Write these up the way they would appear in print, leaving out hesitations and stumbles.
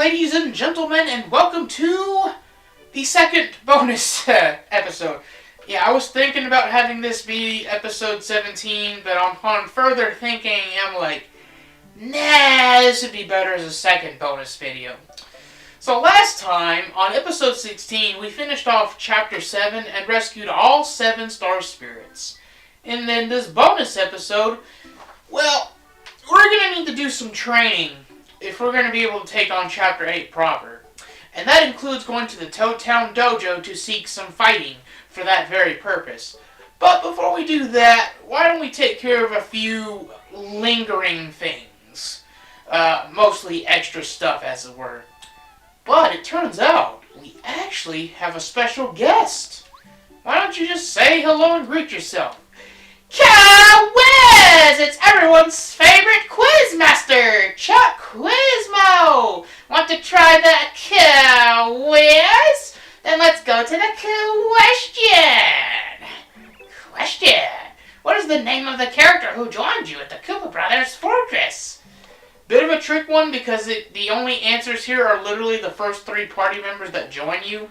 ladies and gentlemen, and welcome to the second bonus episode. Yeah, I was thinking about having this be episode 17, but upon further thinking, I'm like, nah, this would be better as a second bonus video. So last time, on episode 16, we finished off chapter 7 and rescued all 7 star spirits. And then this bonus episode, well, we're going to need to do some training if we're going to be able to take on chapter 8 proper. And that includes going to the Toad Town Dojo to seek some fighting for that very purpose. But before we do that, why don't we take care of a few lingering things. Mostly extra stuff, as it were. But it turns out, we actually have a special guest. Why don't you just say hello and greet yourself? Quiz! It's everyone's favorite quiz master, Chuck Quizmo! Want to try that quiz? Then let's go to the question. What is the name of the character who joined you at the Koopa Brothers Fortress? Bit of a trick one because the only answers here are literally the first 3 party members that join you.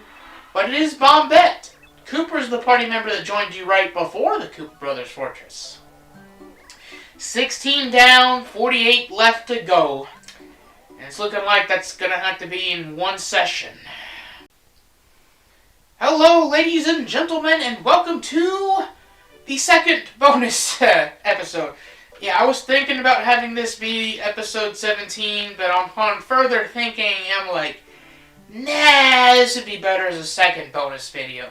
But it is Bombette. Cooper's the party member that joined you right before the Koopa Brothers Fortress. 16 down, 48 left to go. And it's looking like that's going to have to be in one session. Hello, ladies and gentlemen, and welcome to the second bonus episode. Yeah, I was thinking about having this be episode 17, but upon further thinking, I'm like, nah, this would be better as a second bonus video.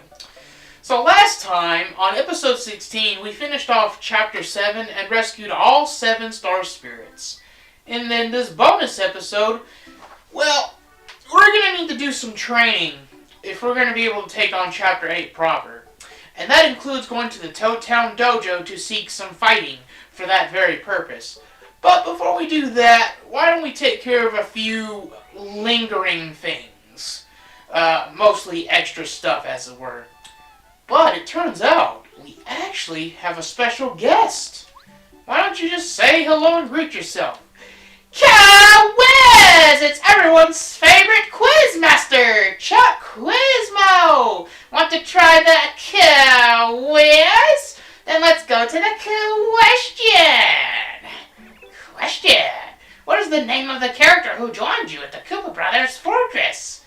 So last time, on episode 16, we finished off chapter 7 and rescued all 7 star spirits. And then this bonus episode, well, we're going to need to do some training if we're going to be able to take on chapter 8 proper. And that includes going to the Toad Town Dojo to seek some fighting for that very purpose. But before we do that, why don't we take care of a few lingering things. Mostly extra stuff, as it were. But it turns out, we actually have a special guest. Why don't you just say hello and greet yourself? Quiz! It's everyone's favorite quiz master, Chuck Quizmo! Want to try that quiz? Then let's go to the question. What is the name of the character who joined you at the Koopa Brothers Fortress?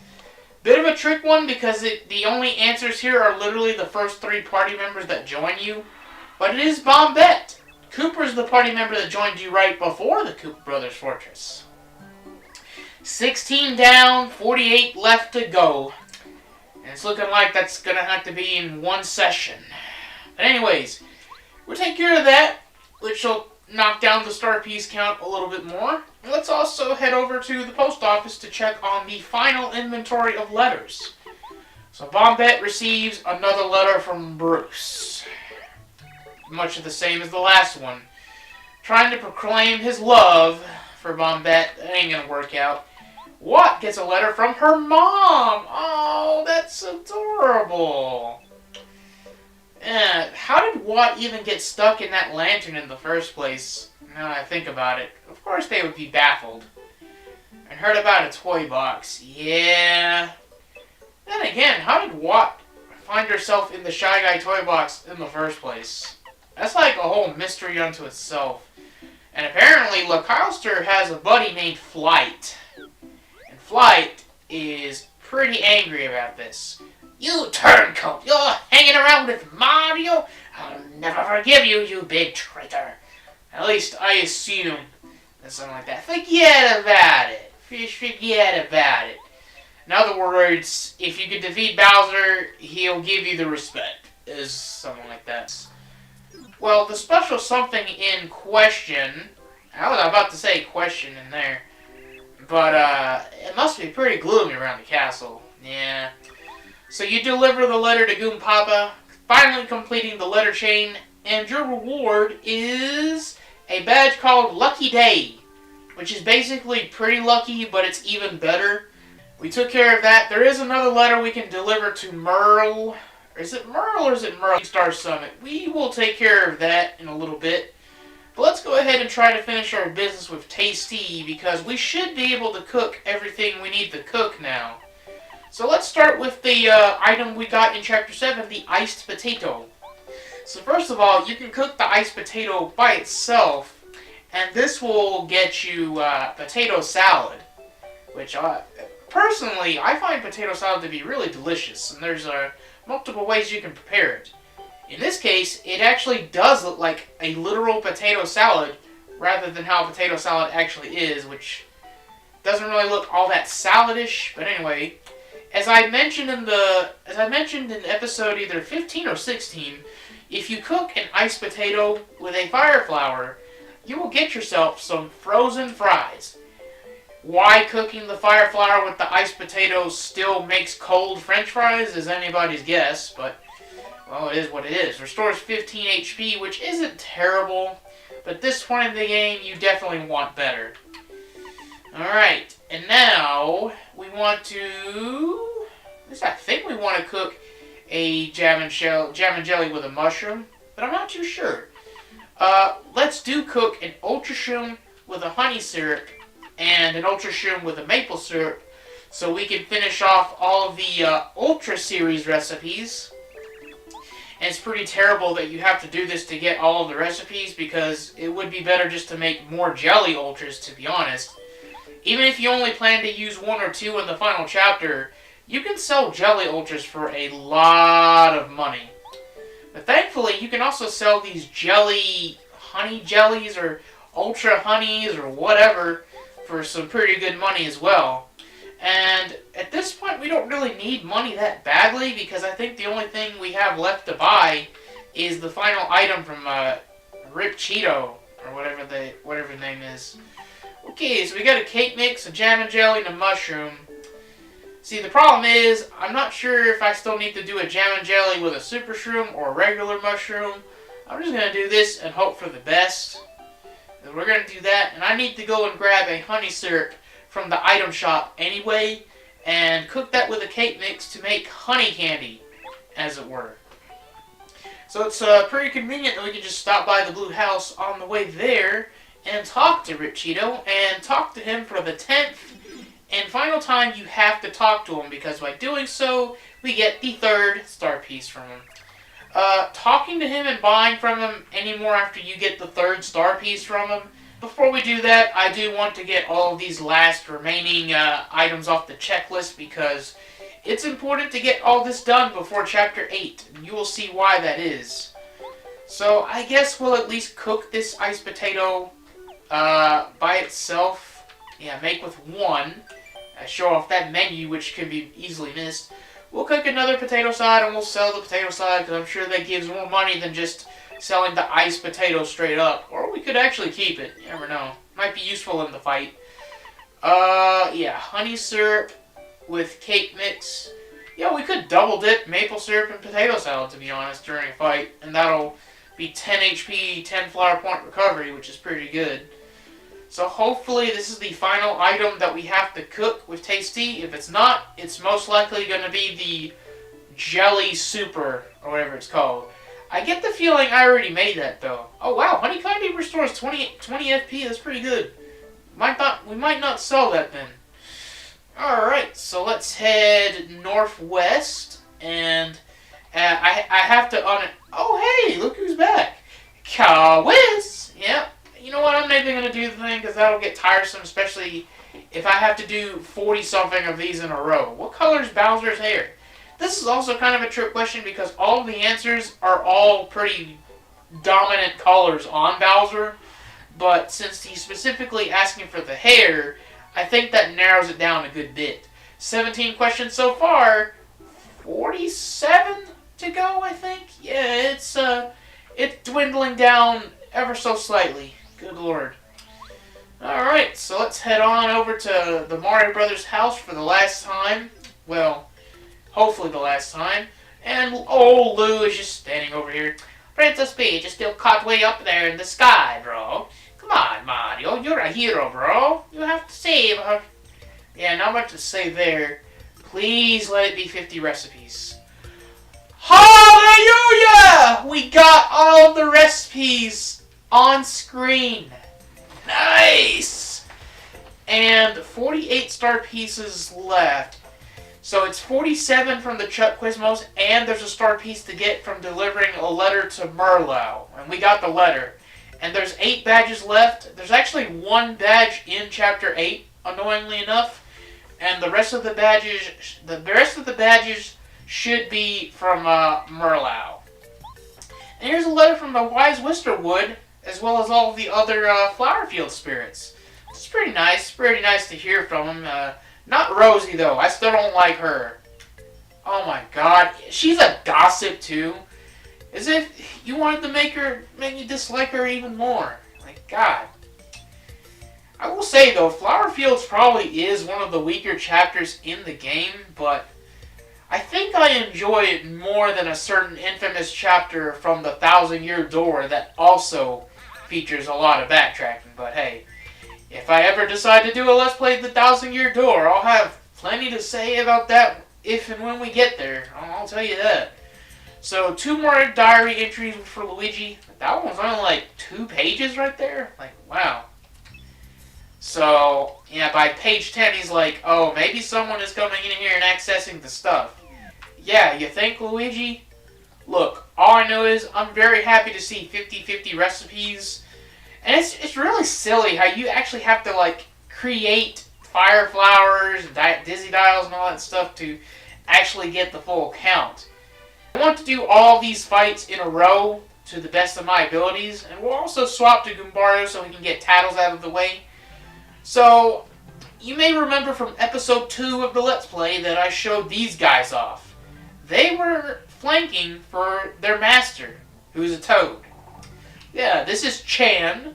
Bit of a trick one because the only answers here are literally the first 3 party members that join you. But it is Bombette. Cooper's the party member that joined you right before the Koopa Brothers Fortress. 16 down, 48 left to go. And it's looking like that's going to have to be in one session. But anyways, we'll take care of that, which will knock down the star piece count a little bit more. And let's also head over to the post office to check on the final inventory of letters. So Bombette receives another letter from Bruce. Much of the same as the last one. Trying to proclaim his love for Bombette. That ain't gonna work out. Watt gets a letter from her mom. Oh, that's adorable. How did Watt even get stuck in that lantern in the first place? Now that I think about it. Of course they would be baffled. And heard about a toy box. Yeah. Then again, how did Watt find herself in the Shy Guy toy box in the first place? That's like a whole mystery unto itself. And apparently LaCoster has a buddy named Flight. And Flight is pretty angry about this. You turncoat! You're hanging around with Mario? I'll never forgive you, you big traitor. At least I assume that something like that. Forget about it. Forget about it. In other words, if you can defeat Bowser, he'll give you the respect. Is something like that. Well, the special something in question, I was about to say question in there, but it must be pretty gloomy around the castle. Yeah. So you deliver the letter to Goompapa, finally completing the letter chain, and your reward is a badge called Lucky Day, which is basically pretty lucky, but it's even better. We took care of that. There is another letter we can deliver to Merle. Is it Merle or is it Merle Star Summit? We will take care of that in a little bit. But let's go ahead and try to finish our business with Tasty, because we should be able to cook everything we need to cook now. So let's start with the item we got in Chapter 7, the iced potato. So first of all, you can cook the iced potato by itself, and this will get you potato salad, which personally, I find potato salad to be really delicious, and there's multiple ways you can prepare it. In this case, it actually does look like a literal potato salad, rather than how potato salad actually is, which doesn't really look all that saladish. But anyway, as I mentioned in episode either 15 or 16, if you cook an iced potato with a fire flower, you will get yourself some frozen fries. Why cooking the fire flower with the iced potatoes still makes cold French fries is anybody's guess, but well, it is what it is. Restores 15 HP, which isn't terrible, but at this point in the game, you definitely want better. Alright, and now we want to... I think we want to cook a jam and jelly with a mushroom, but I'm not too sure. Let's cook an ultra shroom with a honey syrup and an ultra shroom with a maple syrup, so we can finish off all of the Ultra Series recipes. And it's pretty terrible that you have to do this to get all of the recipes, because it would be better just to make more jelly ultras, to be honest. Even if you only plan to use 1 or 2 in the final chapter, you can sell jelly ultras for a lot of money. But thankfully, you can also sell these honey jellies, or ultra honeys, or whatever, for some pretty good money as well. And at this point, we don't really need money that badly, because I think the only thing we have left to buy is the final item from Rip Cheeto, or whatever the name is. Okay, so we got a cake mix, a jam and jelly, and a mushroom. See, the problem is, I'm not sure if I still need to do a jam and jelly with a super shroom or a regular mushroom. I'm just going to do this and hope for the best. And we're going to do that, and I need to go and grab a honey syrup from the item shop anyway, and cook that with a cake mix to make honey candy, as it were. So it's pretty convenient that we can just stop by the Blue House on the way there and talk to Rip Cheeto, and talk to him for the 10th and final time you have to talk to him, because by doing so, we get the 3rd star piece from him. Talking to him and buying from him anymore after you get the 3rd star piece from him. Before we do that, I do want to get all of these last remaining items off the checklist, because it's important to get all this done before Chapter 8, and you will see why that is. So, I guess we'll at least cook this iced potato by itself. Yeah, make with 1. Show off that menu, which can be easily missed. We'll cook another potato salad, and we'll sell the potato salad, because I'm sure that gives more money than just selling the iced potato straight up. Or we could actually keep it. You never know. Might be useful in the fight. Yeah, honey syrup with cake mix. Yeah, we could double dip maple syrup and potato salad, to be honest, during a fight. And that'll be 10 HP, 10 flower point recovery, which is pretty good. So hopefully this is the final item that we have to cook with Tasty. If it's not, it's most likely going to be the Jelly Super, or whatever it's called. I get the feeling I already made that, though. Oh wow, Honey Candy restores 20 FP, that's pretty good. We might not sell that then. Alright, so let's head northwest, and I have to oh hey, look who's back. Kawis! Yep. You know what, I'm not even going to do the thing, because that'll get tiresome, especially if I have to do 40-something of these in a row. What color is Bowser's hair? This is also kind of a trick question, because all of the answers are all pretty dominant colors on Bowser, but since he's specifically asking for the hair, I think that narrows it down a good bit. 17 questions so far, 47 to go, I think? Yeah, it's dwindling down ever so slightly. Good lord. Alright, so let's head on over to the Mario Brothers house for the last time. Well, hopefully the last time. And old Lou is just standing over here. Princess Peach is still caught way up there in the sky, bro. Come on, Mario. You're a hero, bro. You have to save her. Yeah, not much to say there. Please let it be 50 recipes. Hallelujah! We got all of the recipes on screen. Nice! And 48 star pieces left. So it's 47 from the Chuck Quizmos, and there's a star piece to get from delivering a letter to Merlau. And we got the letter. And there's 8 badges left. There's actually 1 badge in Chapter 8, annoyingly enough. And the rest of the badges should be from Merlau. And here's a letter from the Wise Wisterwood, as well as all of the other Flowerfield spirits. It's pretty nice to hear from them. Not Rosie, though. I still don't like her. Oh my god. She's a gossip, too. As if you wanted to make me dislike her even more. Like, God. I will say, though, Flowerfields probably is one of the weaker chapters in the game, but I think I enjoy it more than a certain infamous chapter from the Thousand Year Door that also features a lot of backtracking. But hey, if I ever decide to do a Let's Play The Thousand Year Door, I'll have plenty to say about that if and when we get there. I'll tell you that. So, 2 more diary entries for Luigi. That one's only like 2 pages right there. Like, wow. So, yeah, by page 10, he's like, oh, maybe someone is coming in here and accessing the stuff. Yeah, you think, Luigi? Look, all I know is I'm very happy to see 50/50 recipes. And it's really silly how you actually have to, like, create fire flowers, dizzy dials, and all that stuff to actually get the full count. I want to do all these fights in a row to the best of my abilities, and we'll also swap to Goombario so we can get Tattles out of the way. So, you may remember from episode 2 of the Let's Play that I showed these guys off. They were flanking for their master, who's a toad. Yeah, this is Chan.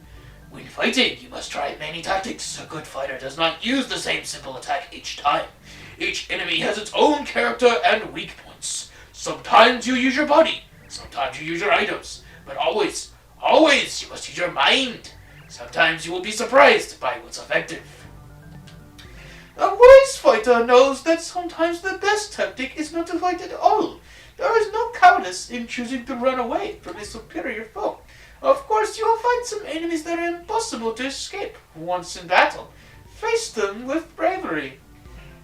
When fighting, you must try many tactics. A good fighter does not use the same simple attack each time. Each enemy has its own character and weak points. Sometimes you use your body, sometimes you use your items, but always you must use your mind. Sometimes you will be surprised by what's effective. A wise fighter knows that sometimes the best tactic is not to fight at all. There is no cowardice in choosing to run away from a superior foe. Of course, you will find some enemies that are impossible to escape. Once in battle, face them with bravery.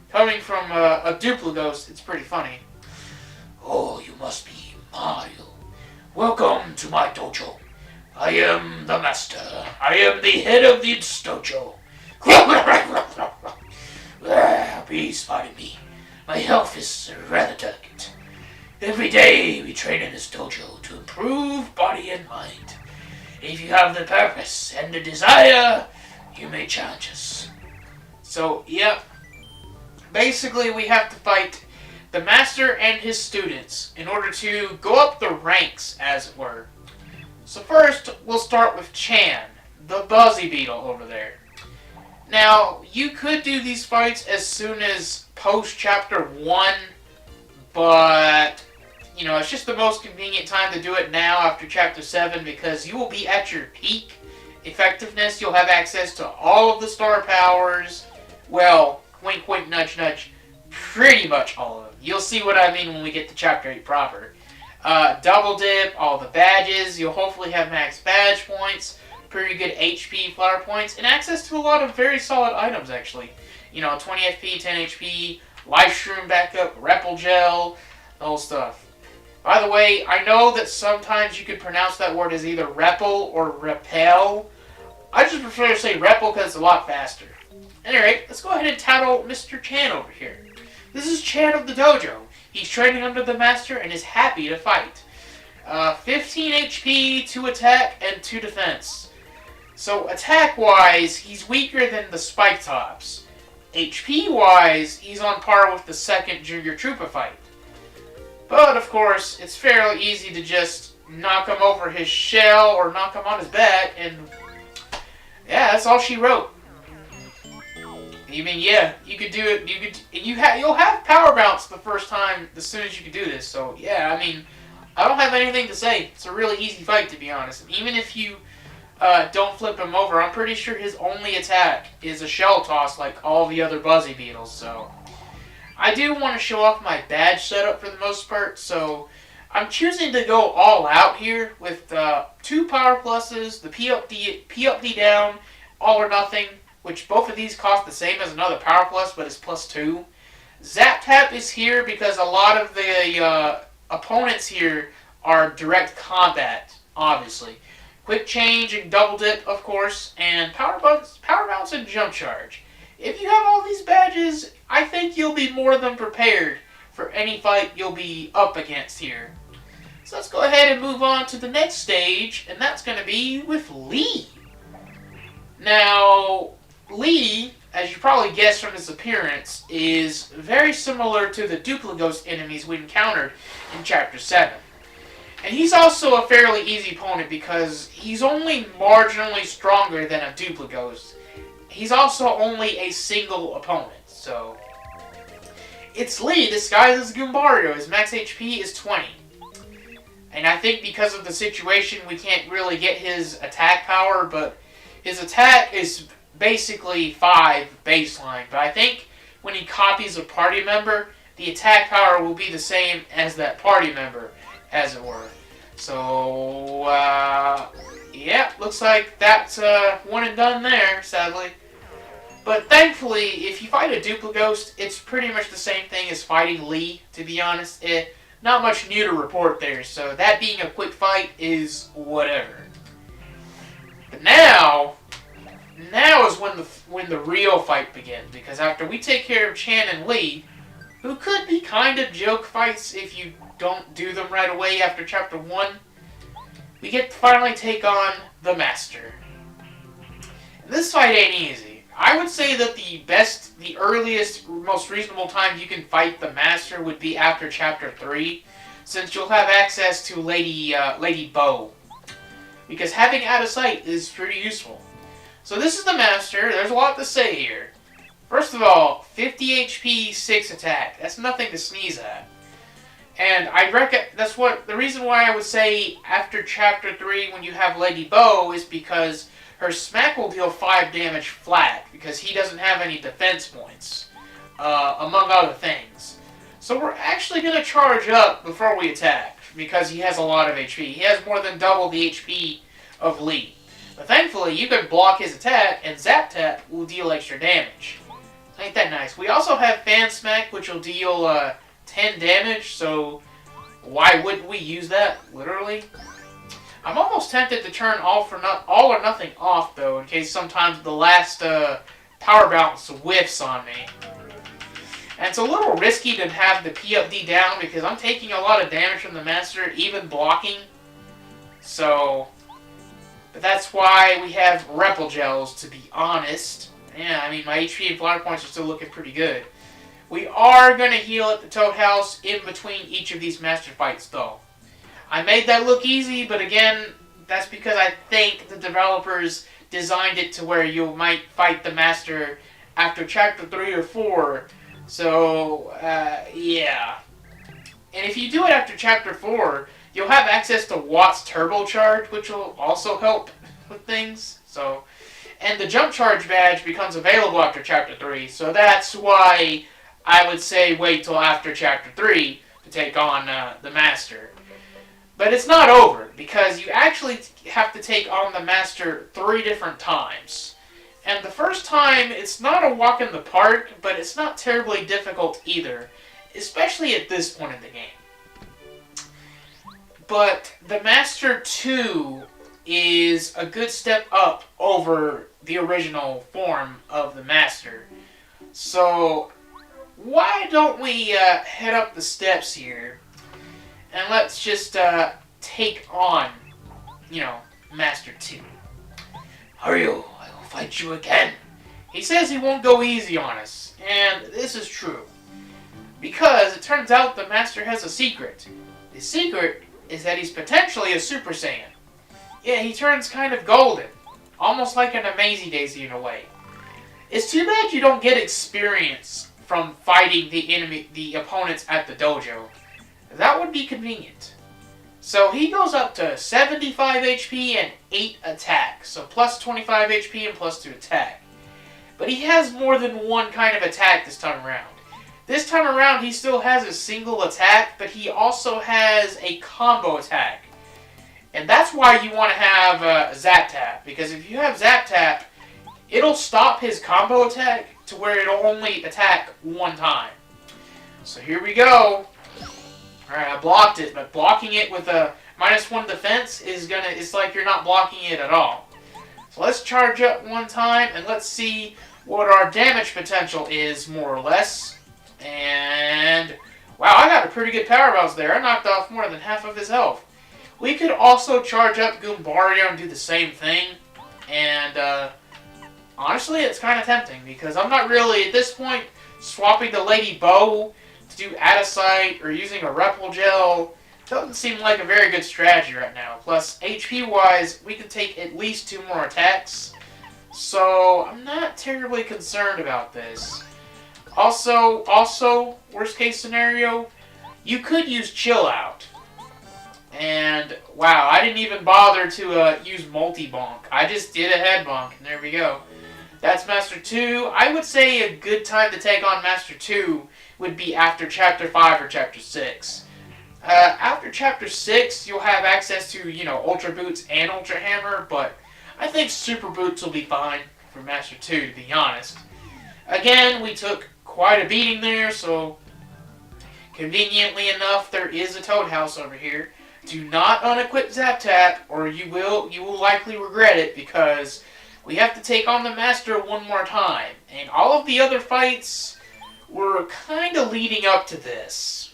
Coming from a Duplagos, it's pretty funny. Oh, you must be Mario. Welcome to my dojo. I am the master. I am the head of the dojo. Please pardon me. My health is rather delicate. Every day we train in this dojo to improve body and mind. If you have the purpose and the desire, you may challenge us. So, yep. Basically, we have to fight the master and his students in order to go up the ranks, as it were. So first, we'll start with Chan, the Buzzy Beetle over there. Now, you could do these fights as soon as post-Chapter 1, but, you know, it's just the most convenient time to do it now after Chapter 7 because you will be at your peak effectiveness. You'll have access to all of the star powers. Well, wink, wink, nudge, nudge. Pretty much all of them. You'll see what I mean when we get to Chapter 8 proper. Double dip, all the badges. You'll hopefully have max badge points, pretty good HP, flower points, and access to a lot of very solid items, actually. You know, 20 FP, 10 HP, life shroom backup, Repel Gel, the whole stuff. By the way, I know that sometimes you could pronounce that word as either Repel or Repel. I just prefer to say Repel because it's a lot faster. At any rate, let's go ahead and tattle Mr. Chan over here. This is Chan of the dojo. He's training under the master and is happy to fight. 15 HP, 2 attack, and 2 defense. So attack-wise, he's weaker than the Spike Tops. HP-wise, he's on par with the second Junior Troopa fight. But, of course, it's fairly easy to just knock him over his shell or knock him on his back, and yeah, that's all she wrote. I mean, yeah, you could do it. You'll have power bounce the first time as soon as you can do this. So yeah, I mean, I don't have anything to say. It's a really easy fight, to be honest. Even if you don't flip him over, I'm pretty sure his only attack is a shell toss, like all the other Buzzy Beetles. So I do want to show off my badge setup for the most part. So I'm choosing to go all out here with 2 power pluses, the P up D down, all or nothing, which both of these cost the same as another power plus, but it's +2. Zap Tap is here because a lot of the opponents here are direct combat, obviously. Quick Change and Double Dip, of course, and Power Bounce and Jump Charge. If you have all these badges, I think you'll be more than prepared for any fight you'll be up against here. So let's go ahead and move on to the next stage, and that's going to be with Lee. Now, Lee, as you probably guessed from his appearance, is very similar to the Duplighost enemies we encountered in Chapter 7. And he's also a fairly easy opponent because he's only marginally stronger than a Duplighost. He's also only a single opponent, so... It's Lee disguised as Goombario. His max HP is 20. And I think because of the situation, we can't really get his attack power, but his attack is basically 5 baseline. But I think when he copies a party member, the attack power will be the same as that party member, as it were. So, yeah, looks like that's one and done there, sadly. But thankfully, if you fight a Duplighost, it's pretty much the same thing as fighting Lee, to be honest. Not much new to report there, so that being a quick fight is whatever. But now is when the real fight begins, because after we take care of Chan and Lee, who could be kind of joke fights if you don't do them right away after Chapter 1, we get to finally take on the Master. And this fight ain't easy. I would say that the earliest, most reasonable time you can fight the Master would be after Chapter 3, since you'll have access to Lady Bow. Because having out of sight is pretty useful. So this is the Master. There's a lot to say here. First of all, 50 HP, 6 attack. That's nothing to sneeze at. And I reckon the reason why I would say after Chapter 3 when you have Lady Bow is because her smack will deal 5 damage flat, because he doesn't have any defense points, among other things. So we're actually going to charge up before we attack, because he has a lot of HP. He has more than double the HP of Lee. But thankfully, you can block his attack, and Zap Tap will deal extra damage. Ain't that nice? We also have Fan Smack, which will deal 10 damage, so why wouldn't we use that, literally? I'm almost tempted to turn all or nothing off, though, in case sometimes the last power bounce whiffs on me. And it's a little risky to have the P up D down, because I'm taking a lot of damage from the Master, even blocking. So, but that's why we have Repel Gels, to be honest. Yeah, I mean, my HP and Flower Points are still looking pretty good. We are going to heal at the Toad House in between each of these Master fights, though. I made that look easy, but again, that's because I think the developers designed it to where you might fight the Master after Chapter 3 or 4. So, yeah. And if you do it after Chapter 4, you'll have access to Watt's Turbo Charge, which will also help with things. So, and the Jump Charge badge becomes available after Chapter 3, so that's why I would say wait till after Chapter 3 to take on the Master. But it's not over, because you actually have to take on the Master 3 different times. And the first time, it's not a walk in the park, but it's not terribly difficult either, especially at this point in the game. But the Master 2 is a good step up over the original form of the Master. So, why don't we head up the steps here? And let's just take on, Master 2. Haryo, I will fight you again. He says he won't go easy on us, and this is true. Because it turns out the Master has a secret. The secret is that he's potentially a Super Saiyan. Yeah, he turns kind of golden, almost like an Amazy Daisy in a way. It's too bad you don't get experience from fighting the opponents at the dojo. That would be convenient. So he goes up to 75 HP and 8 attack. So plus 25 HP and plus 2 attack. But he has more than one kind of attack this time around. This time around, he still has a single attack, but he also has a combo attack. And that's why you want to have Zap Tap, because if you have Zap Tap, it'll stop his combo attack to where it'll only attack one time. So here we go. Alright, I blocked it, but blocking it with a -1 defense it's like you're not blocking it at all. So let's charge up one time, and let's see what our damage potential is, more or less. And wow, I got a pretty good power bounce there. I knocked off more than half of his health. We could also charge up Goombario and do the same thing. And honestly, it's kind of tempting, because I'm not really, at this point, swapping to Lady Bow to do Adisite or using a Repulgel doesn't seem like a very good strategy right now. Plus, HP-wise, we can take at least 2 more attacks. So, I'm not terribly concerned about this. Also, worst case scenario, you could use Chill Out. And, wow, I didn't even bother to use Multi-Bonk. I just did a Head Bonk, and there we go. That's Master 2. I would say a good time to take on Master 2 would be after Chapter 5 or Chapter 6. After Chapter 6, you'll have access to, Ultra Boots and Ultra Hammer, but I think Super Boots will be fine for Master 2, to be honest. Again, we took quite a beating there, so conveniently enough, there is a Toad House over here. Do not unequip Zap Tap, or you will likely regret it, because we have to take on the Master one more time. And all of the other fights were kind of leading up to this.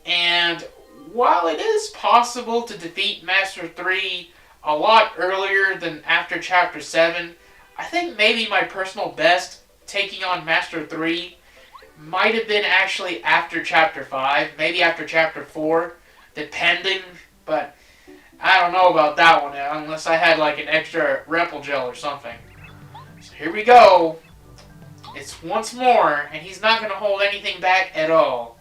And while it is possible to defeat Master 3 a lot earlier than after Chapter 7, I think maybe my personal best taking on Master 3 might have been actually after Chapter 5, maybe after Chapter 4, depending, but I don't know about that one, unless I had like an extra Repulgel or something. So here we go. It's once more, and he's not going to hold anything back at all.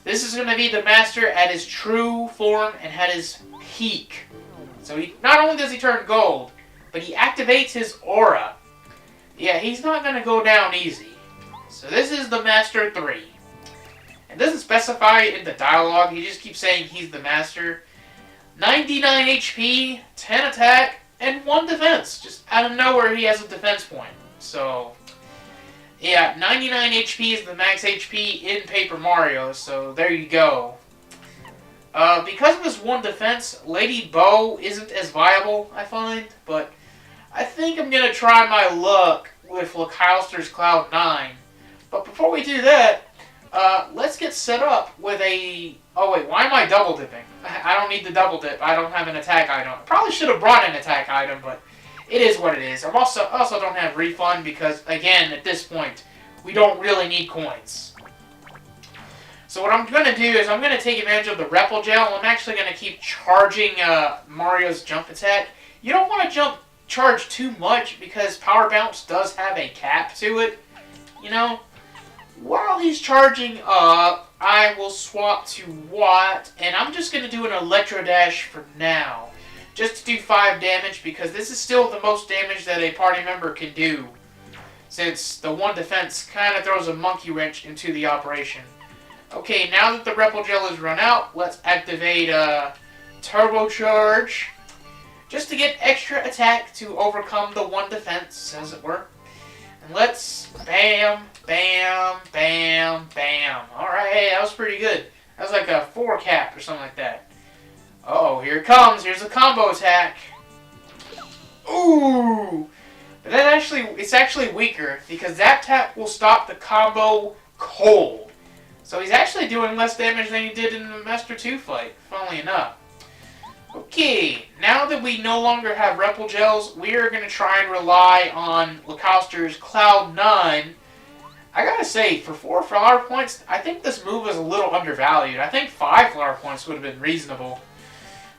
This is going to be the Master at his true form and at his peak. So he not only does he turn gold, but he activates his aura. Yeah, he's not going to go down easy. So this is the Master 3. It doesn't specify in the dialogue, he just keeps saying he's the Master. 99 HP, 10 attack, and 1 defense. Just out of nowhere he has a defense point. So, yeah, 99 HP is the max HP in Paper Mario, so there you go. Because of his 1 defense, Lady Bow isn't as viable, I find, but I think I'm going to try my luck with Localster's Cloud 9. But before we do that, let's get set up with a... Oh wait, why am I double dipping? I don't need the double dip. I don't have an attack item. I probably should have brought an attack item, but it is what it is. I also don't have refund because, again, at this point, we don't really need coins. So what I'm going to do is I'm going to take advantage of the Repulgel. I'm actually going to keep charging Mario's jump attack. You don't want to charge too much because Power Bounce does have a cap to it, While he's charging up, I will swap to Watt, and I'm just going to do an Electro Dash for now. Just to do 5 damage, because this is still the most damage that a party member can do. Since the 1 defense kind of throws a monkey wrench into the operation. Okay, now that the Repulgel is run out, let's activate Turbocharge. Just to get extra attack to overcome the 1 defense, as it were. And let's bam, bam, bam, bam. Alright, hey, that was pretty good. That was like a 4 cap or something like that. Oh, here it comes. Here's a combo attack. Ooh! But it's actually weaker because Zap Tap will stop the combo cold. So he's actually doing less damage than he did in the Master 2 fight, funnily enough. Okay, now that we no longer have Repulgels, we are going to try and rely on Localster's Cloud 9. I gotta say, for 4 flower points, I think this move is a little undervalued. I think 5 flower points would have been reasonable.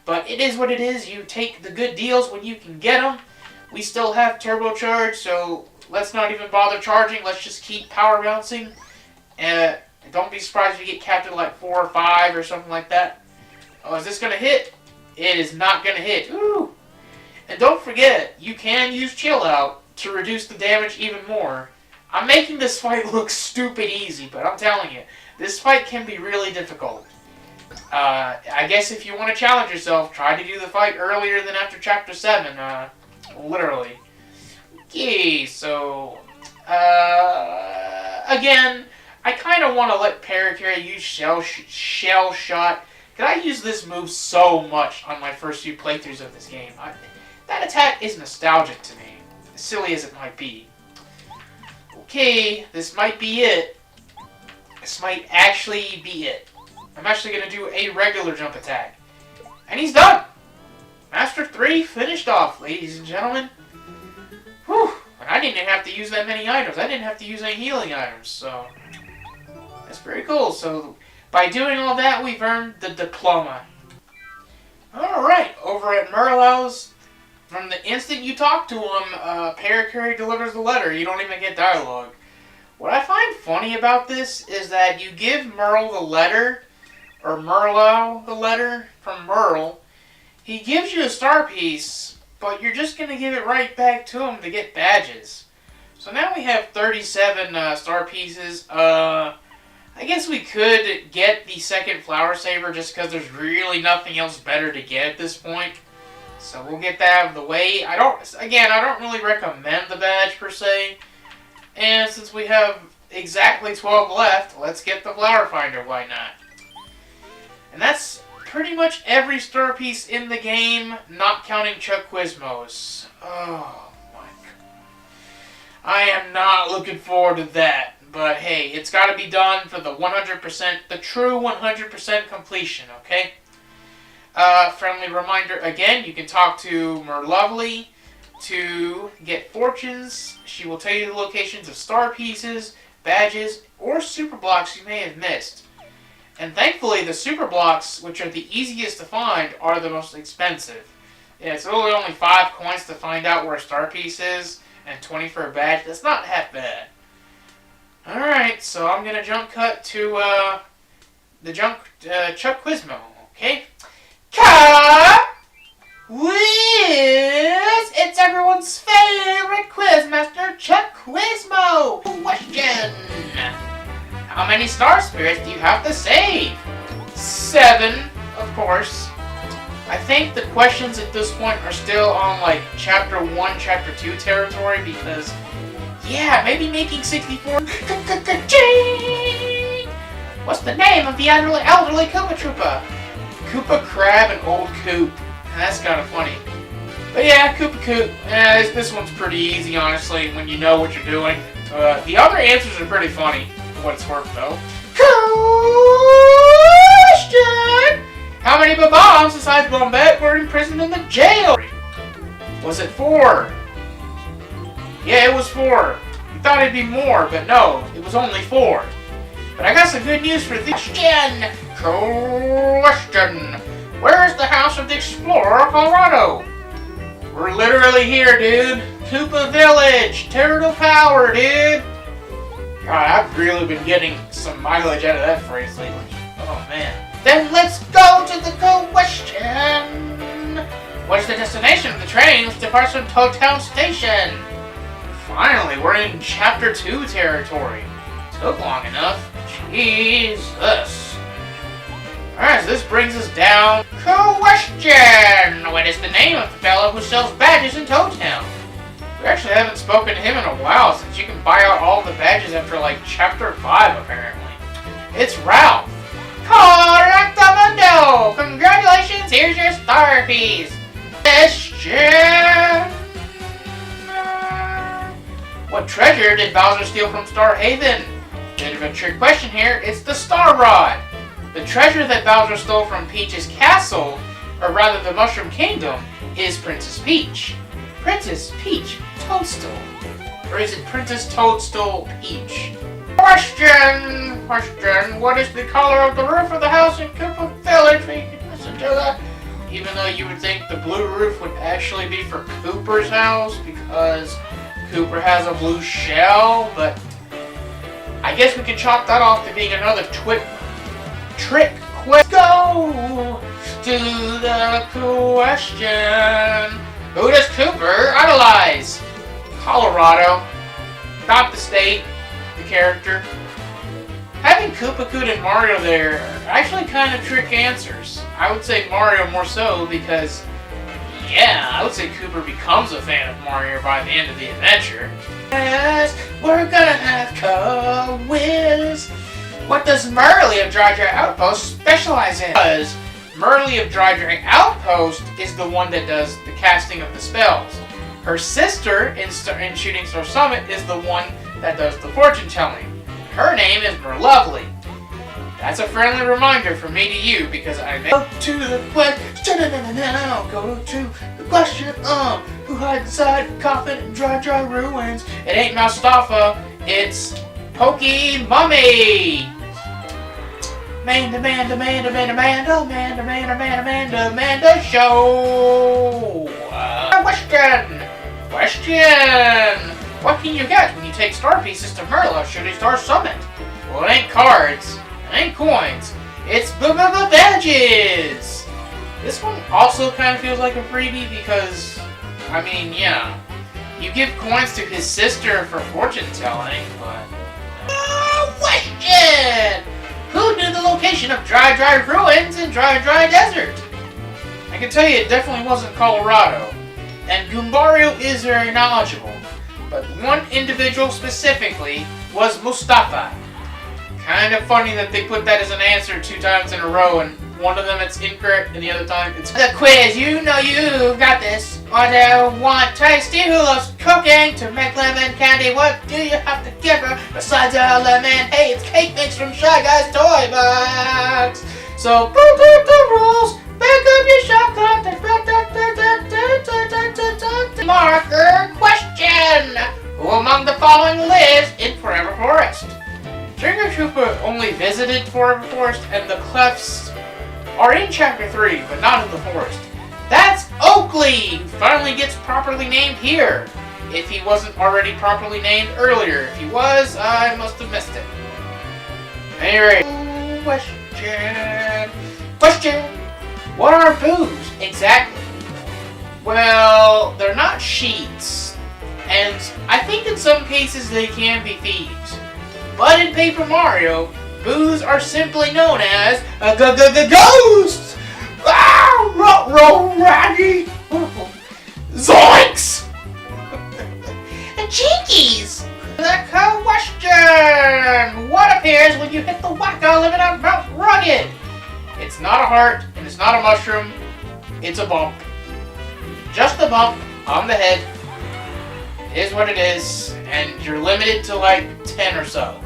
But it is what it is. You take the good deals when you can get them. We still have Turbocharge, so let's not even bother charging. Let's just keep power bouncing. Don't be surprised if you get capped at like 4 or 5 or something like that. Oh, is this going to hit? It is not going to hit. Ooh! And don't forget, you can use Chill Out to reduce the damage even more. I'm making this fight look stupid easy, but I'm telling you, this fight can be really difficult. I guess if you want to challenge yourself, try to do the fight earlier than after Chapter 7, literally. Okay, so, again, I kind of want to let Parakarry use Shell Shot, because I use this move so much on my first few playthroughs of this game. That attack is nostalgic to me, as silly as it might be. Okay, this might be it. This might actually be it. I'm actually going to do a regular jump attack. And he's done! Master 3 finished off, ladies and gentlemen. Whew! And I didn't have to use that many items. I didn't have to use any healing items, so... That's very cool. So, by doing all that, we've earned the diploma. Alright, over at Merlow's, from the instant you talk to him, Parakarry delivers the letter. You don't even get dialogue. What I find funny about this is that you give Merle the letter, or Merlow the letter from Merle. He gives you a star piece, but you're just going to give it right back to him to get badges. So now we have 37 star pieces. I guess we could get the second Flower Saber just because there's really nothing else better to get at this point. So we'll get that out of the way. I don't really recommend the badge per se. And since we have exactly 12 left, let's get the Flower Finder, why not? And that's pretty much every star piece in the game, not counting Chuck Quizmos. Oh my god. I am not looking forward to that. But hey, it's got to be done for the 100%, the true 100% completion, okay? Friendly reminder, again, you can talk to Merlovely to get fortunes. She will tell you the locations of star pieces, badges, or super blocks you may have missed. And thankfully, the super blocks, which are the easiest to find, are the most expensive. Yeah, it's really only 5 coins to find out where a star piece is, and 20 for a badge. That's not half bad. Alright, so I'm going to jump cut to Chuck Quizmo, okay? Cut! Quiz! It's everyone's favorite quizmaster, Chuck Quizmo! Question! How many star spirits do you have to save? 7, of course. I think the questions at this point are still on like Chapter 1, Chapter 2 territory because, yeah, maybe making 64. What's the name of the elderly Koopa Troopa? Koopa Crab and Old Coop. That's kind of funny. But yeah, Koopa Coop. This one's pretty easy, honestly, when you know what you're doing. The other answers are pretty funny, for what it's worth, though. Question! How many Bob-ombs besides Bombette were imprisoned in the jail? Was it 4? Yeah, it was 4. You thought it'd be more, but no, it was only 4. But I got some good news for this question. Question. Where's the house of the Explorer, Colorado? We're literally here, dude. Koopa Village. Turtle Power, dude. God, I've really been getting some mileage out of that phrase lately. Oh, man. Then let's go to the question. What is the destination of the train which departs from Toad Town Station? Finally, we're in Chapter 2 territory. Took long enough. Jesus. Alright, so this brings us down. Question! What is the name of the fellow who sells badges in Toad Town? We actually haven't spoken to him in a while since you can buy out all the badges after like Chapter 5 apparently. It's Ralph. Correctamundo! Congratulations, here's your star piece. Question! What treasure did Bowser steal from Star Haven? Bit of a trick question here. It's the Star Rod. The treasure that Bowser stole from Peach's castle, or rather the Mushroom Kingdom, is Princess Peach. Princess Peach Toadstool. Or is it Princess Toadstool Peach? Question! What is the color of the roof of the house in Koopa Village? We can listen to that. Even though you would think the blue roof would actually be for Cooper's house because Cooper has a blue shell, but I guess we could chalk that off to being another trick quiz. Go to the question. Who does Cooper idolize? Colorado. not the state, the character. Having Koopa Koot and Mario there are actually kind of trick answers. I would say Mario more so because, yeah, I would say Cooper becomes a fan of Mario by the end of the adventure. Yes, we're gonna have co-wiz. What does Merly of Dry Dry Outpost specialize in? Because Merly of Dry Dry Outpost is the one that does the casting of the spells. Her sister in Shooting Star Summit is the one that does the fortune telling. Her name is Merlovely. That's a friendly reminder from me to you because I made go to the question. Go to the question. Who hides inside the coffin in Dry Dry Ruins? It ain't Mustafa. It's Pokey Mummy. Amanda show. Question. What can you get when you take star pieces to Merla Shooting Star Summit? Well, it ain't cards. It ain't coins. It's badges. This one also kind of feels like a freebie because, I mean, yeah. You give coins to his sister for fortune telling, but... Question! Who knew the location of Dry Dry Ruins in Dry Dry Desert? I can tell you it definitely wasn't Colorado. And Goombario is very knowledgeable. But one individual specifically was Mustafa. Kind of funny that they put that as an answer 2 times in a row, and one of them it's incorrect, and the other time it's... The quiz, you know you got this. What do you want? Tasty who loves cooking to make lemon candy. What do you have to give her besides a lemon? Hey, it's cake mix from Shy Guy's Toy Box. So, boop the rules. Back up your shotgun. Marker question. Who among the following lives in Forever Forest? Trigger Trooper only visited Forever Forest, and the Clefs are in Chapter 3, but not in the forest. That's Oakley, who finally gets properly named here. If he wasn't already properly named earlier. If he was, I must have missed it. Anyway, question. What are boos, exactly? Well, they're not sheets, and I think in some cases they can be thieves. But in Paper Mario, boos are simply known as ghosts! Ah! Raggy! Zoinks! Jinkies! The question! What appears when you hit the Wacko limit on Mount Rugged? It's not a heart, and it's not a mushroom. It's a bump. Just a bump on the head. It is what it is, and you're limited to like 10 or so.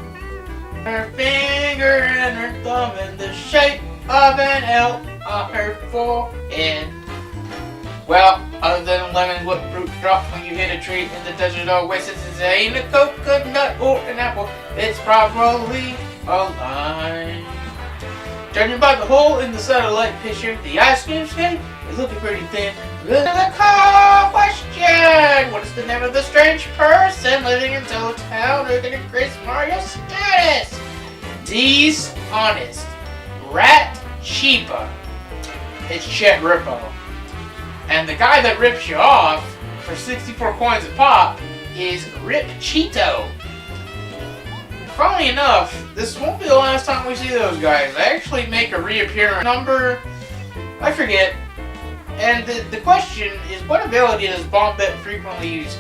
Her finger and her thumb in the shape of an L on her forehead. Well, other than a lemon whip fruit drop when you hit a tree in the desert oasis, it ain't a coconut or an apple. It's probably a lime. Judging by the hole in the satellite picture, the ice cream skin is looking pretty thin. The question! What is the name of the strange person living in Toad Town who can increase Mario's status? Dishonest. Rat Cheapa. It's Chet Rippo. And the guy that rips you off for 64 coins a pop is Rip Cheeto. Funnily enough, this won't be the last time we see those guys. They actually make a reappearance number, I forget. And the question is, what ability does Bombette frequently use?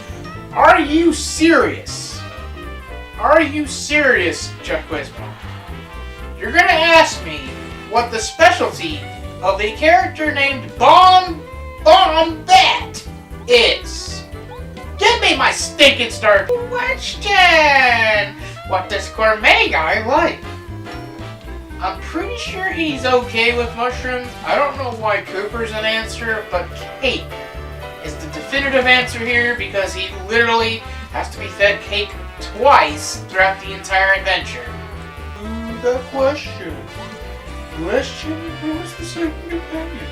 Are you serious? Are you serious, Chuck Quizmo? You're gonna ask me what the specialty of a character named Bombette is. Give me my stinking star question! What does Gourmet Guy like? I'm pretty sure he's okay with mushrooms. I don't know why Cooper's an answer, but cake is the definitive answer here because he literally has to be fed cake twice throughout the entire adventure. The question. Who was the second companion?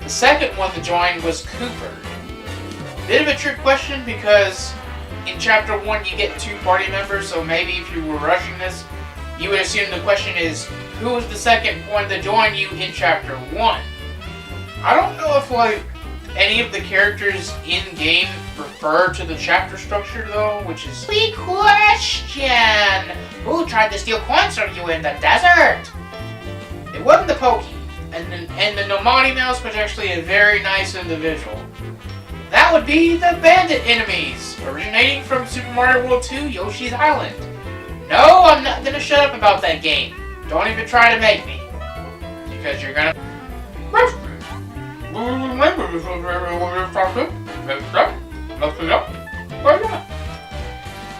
The second one to join was Cooper. Bit of a trick question because in Chapter 1 you get 2 party members, so maybe if you were rushing this, you would assume the question is, who was the second one to join you in Chapter 1? I don't know if, like, any of the characters in-game refer to the chapter structure, though, which is... Big question! Who tried to steal coins from you in the desert? It wasn't the Pokey, and the Nomadi Mouse was actually a very nice individual. That would be the bandit enemies, originating from Super Mario World 2 Yoshi's Island. No, I'm not gonna shut up about that game. Don't even try to make me. Because you're gonna...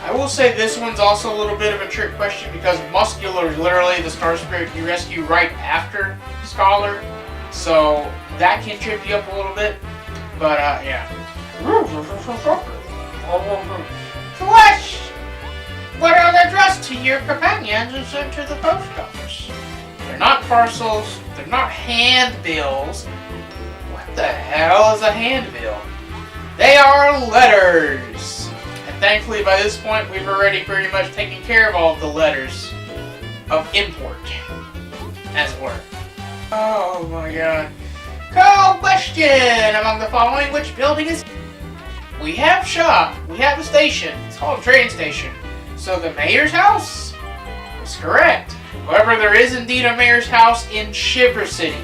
I will say this one's also a little bit of a trick question because Muscular is literally the Star Spirit you rescue right after Scholar. So that can trip you up a little bit. But, yeah. Flush! What are they addressed to your companions and sent to the post office? They're not parcels, they're not handbills. What the hell is a handbill? They are letters! And thankfully by this point we've already pretty much taken care of all of the letters of import, as it were. Oh my god. Call question! Among the following, which building is... We have shop, we have a station, it's called a train station. So the mayor's house is correct. However, there is indeed a mayor's house in Shiver City.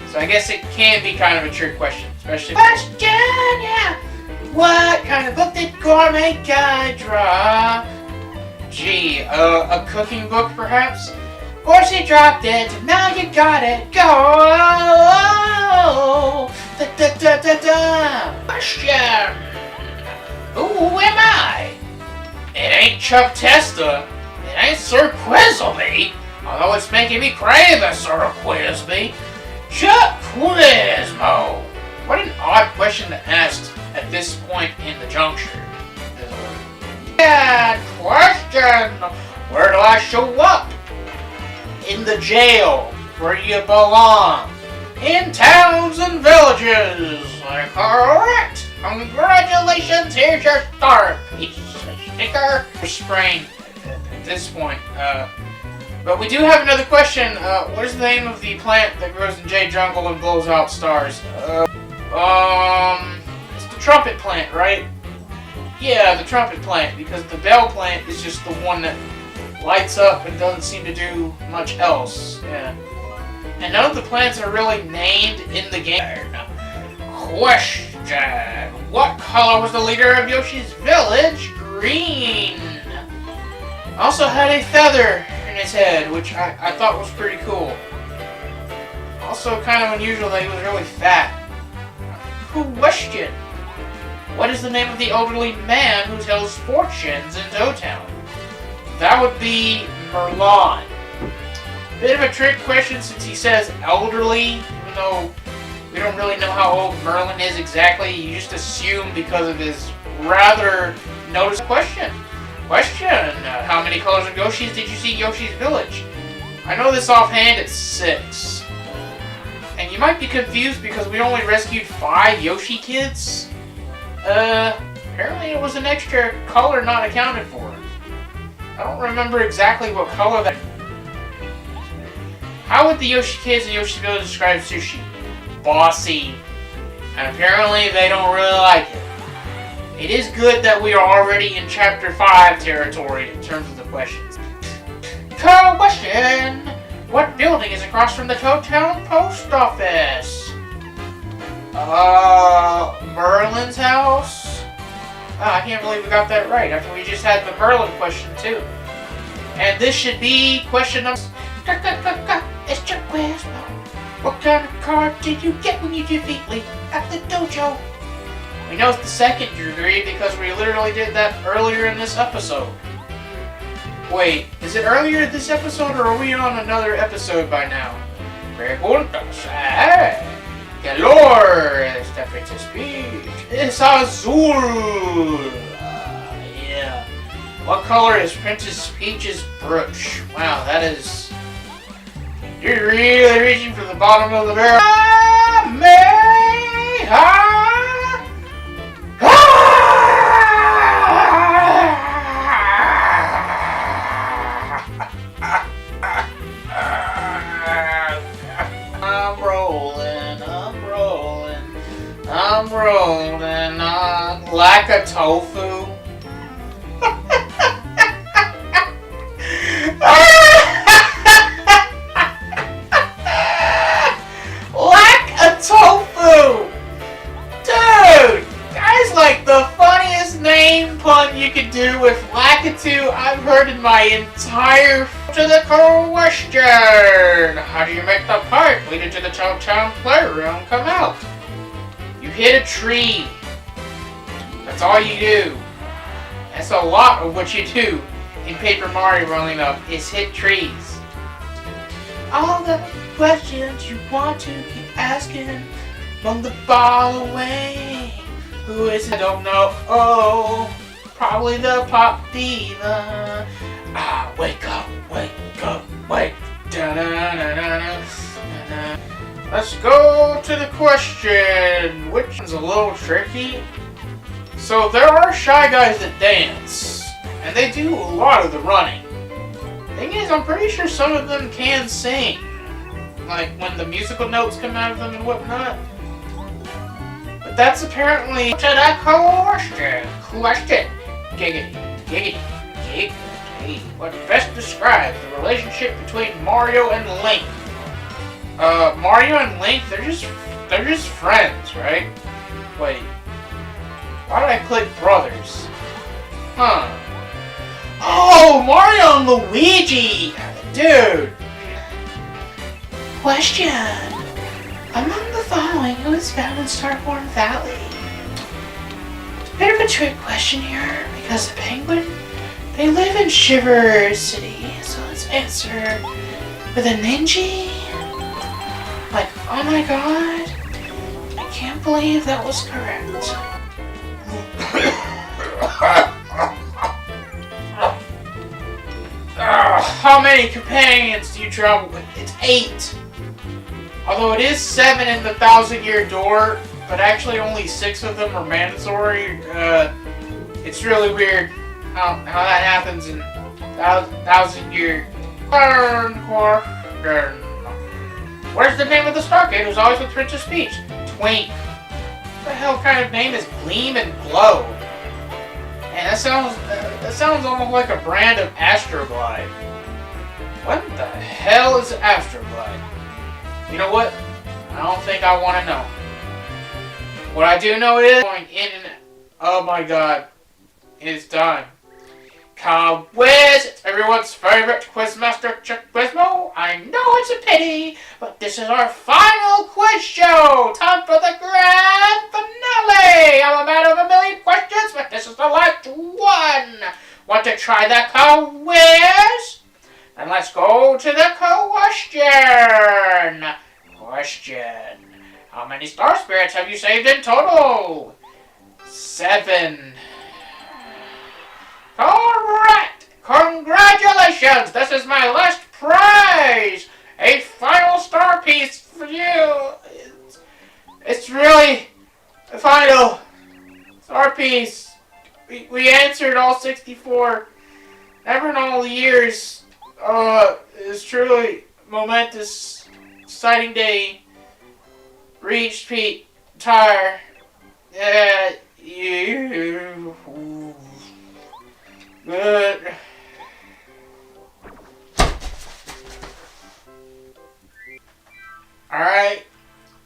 So I guess it can be kind of a trick question, especially... Question, yeah! What kind of book did Gourmet Guy draw? Gee, a cooking book perhaps? Of course he dropped it, now you got it, go! Da-da-da-da-da! Question! Who am I? It ain't Chuck Testa. It ain't Sir Quizzleby. Although it's making me crave a Sir Quizby. Chuck Quizmo. What an odd question to ask at this point in the juncture. Yeah, question. Where do I show up? In the jail, where you belong. In towns and villages. Correct. Congratulations, here's your star piece. Sticker. Sprain at this point. But we do have another question. What is the name of the plant that grows in J Jungle and blows out stars? It's the trumpet plant, right? Yeah, the trumpet plant, because the bell plant is just the one that lights up and doesn't seem to do much else. Yeah. And none of the plants are really named in the game. Question. What color was the leader of Yoshi's village? Green. Also had a feather in his head, which I thought was pretty cool. Also kind of unusual that he was really fat. Question. What is the name of the elderly man who tells fortunes in Toad Town? That would be Merlon. Bit of a trick question since he says elderly, even though we don't really know how old Merlin is exactly. You just assume because of his rather noticeable question. Question, how many colors of Yoshis did you see in Yoshi's Village? I know this offhand, it's 6. And you might be confused because we only rescued 5 Yoshi kids. Apparently it was an extra color not accounted for. I don't remember exactly what color that... How would the Yoshi kids in Yoshi's Village describe sushi? Bossy. And apparently they don't really like it. It is good that we are already in Chapter 5 territory in terms of the questions. Question! What building is across from the Toad Town Post Office? Merlin's house? Oh, I can't believe we got that right after we just had the Merlin question too. And this should be question number... It's Chuck Quizmo. What kind of card did you get when you defeat Lee at the dojo? We know it's the second degree because we literally did that earlier in this episode. Wait, is it earlier in this episode or are we on another episode by now? Preguntas. Calor. Esta fecha speech. Es azul. Yeah. What color is Princess Peach's brooch? Wow, that is... You're really reaching for the bottom of the barrel. I'm rolling. I've heard in my entire to the question. How do you make the pipe leading to the Town playroom come out? You hit a tree. That's all you do. That's a lot of what you do in Paper Mario Rolling Up is hit trees. All the questions you want to keep asking, move the ball away. Who is it? I don't know. Oh, probably the pop diva. Ah, wake up, wake up, wake. Da-na-na-na-na. Let's go to the question, which is a little tricky. So there are Shy Guys that dance, and they do a lot of the running. Thing is, I'm pretty sure some of them can sing, like when the musical notes come out of them and whatnot. But that's apparently to the question. Giggity, giggity, giggity. What best describes the relationship between Mario and Link? Mario and Link, they're just friends, right? Wait. Why did I click brothers? Huh. Oh, Mario and Luigi! Dude! Question. Among the following, who is found in Starborn Valley? It's a bit of a trick question here, because the penguin, they live in Shiver City, so let's answer with a Ninja. Like, oh my god, I can't believe that was correct. How many companions do you travel with? It's 8. Although it is 7 in the 1,000-Year Door, but actually only 6 of them are mandatory. It's really weird how that happens in 1,000-Year. Where's the name of the Star Kid who's always with Princess Peach? Twink. What the hell kind of name is Gleam and Glow? And that sounds almost like a brand of Astroglide. What the hell is Astroglide? You know what? I don't think I want to know. What I do know is going in and oh my god, it's done. Quiz! It's everyone's favorite quizmaster, Chuck Quizmo. I know it's a pity, but this is our final quiz show. Time for the grand finale. I'm a man of a million questions, but this is the last one. Want to try the quiz? Then let's go to the question. Question. How many star spirits have you saved in total? 7. Correct! Congratulations! This is my last prize! A final star piece for you! It's really a final star piece. We answered all 64. Never in all the years. It's truly momentous, exciting day. Reached peak tire. You. Good. Alright,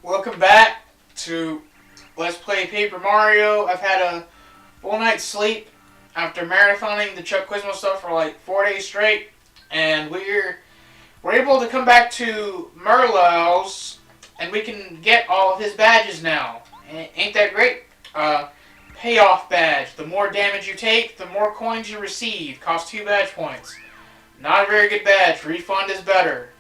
welcome back to Let's Play Paper Mario. I've had a full night's sleep after marathoning the Chuck Quizmo stuff for like 4 days straight, and we're able to come back to Merlow's, and we can get all of his badges now. Ain't that great? Payoff badge. The more damage you take, the more coins you receive. Costs 2 badge points. Not a very good badge. Refund is better.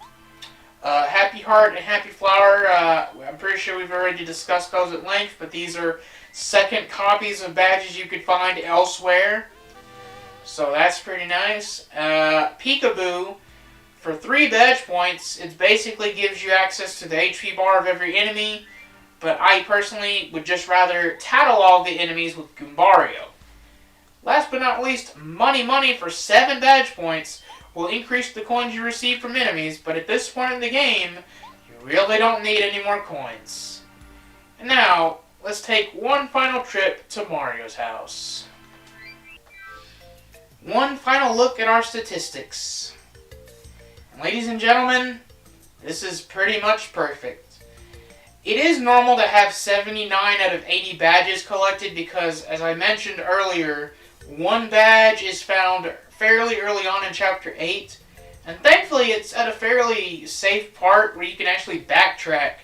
Happy Heart and Happy Flower, I'm pretty sure we've already discussed those at length, but these are second copies of badges you could find elsewhere. So that's pretty nice. Peekaboo, for 3 badge points, it basically gives you access to the HP bar of every enemy. But I personally would just rather catalog the enemies with Goombario. Last but not least, Money for 7 badge points will increase the coins you receive from enemies, but at this point in the game, you really don't need any more coins. And now, let's take one final trip to Mario's house. One final look at our statistics. And ladies and gentlemen, this is pretty much perfect. It is normal to have 79 out of 80 badges collected because, as I mentioned earlier, one badge is found fairly early on in Chapter 8. And thankfully, it's at a fairly safe part where you can actually backtrack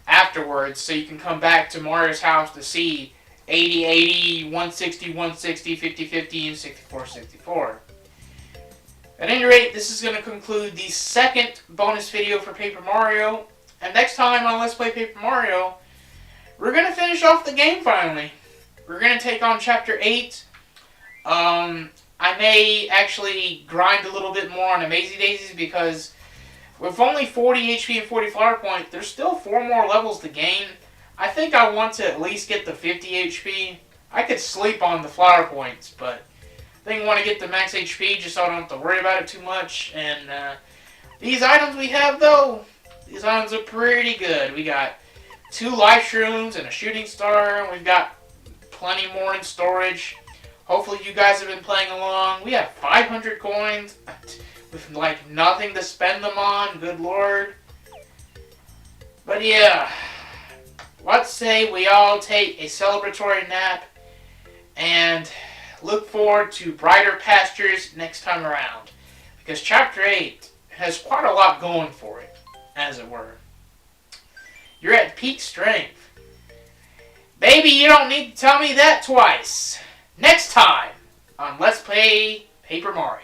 afterwards, so you can come back to Mario's house to see 80-80, 160-160, 50-50, and 64-64. At any rate, this is going to conclude the second bonus video for Paper Mario. And next time on Let's Play Paper Mario, we're going to finish off the game finally. We're going to take on Chapter 8. I may actually grind a little bit more on Amazy Daisies because with only 40 HP and 40 flower points, there's still 4 more levels to gain. I think I want to at least get the 50 HP. I could sleep on the flower points, but I think I want to get the max HP just so I don't have to worry about it too much. And these items we have, though, these items are pretty good. We got 2 life shrooms and a shooting star. We've got plenty more in storage. Hopefully you guys have been playing along. We have 500 coins with like nothing to spend them on. Good lord. But yeah, let's say we all take a celebratory nap and look forward to brighter pastures next time around. Because Chapter 8 has quite a lot going for it, as it were. You're at peak strength. Baby, you don't need to tell me that twice. Next time on Let's Play Paper Mario.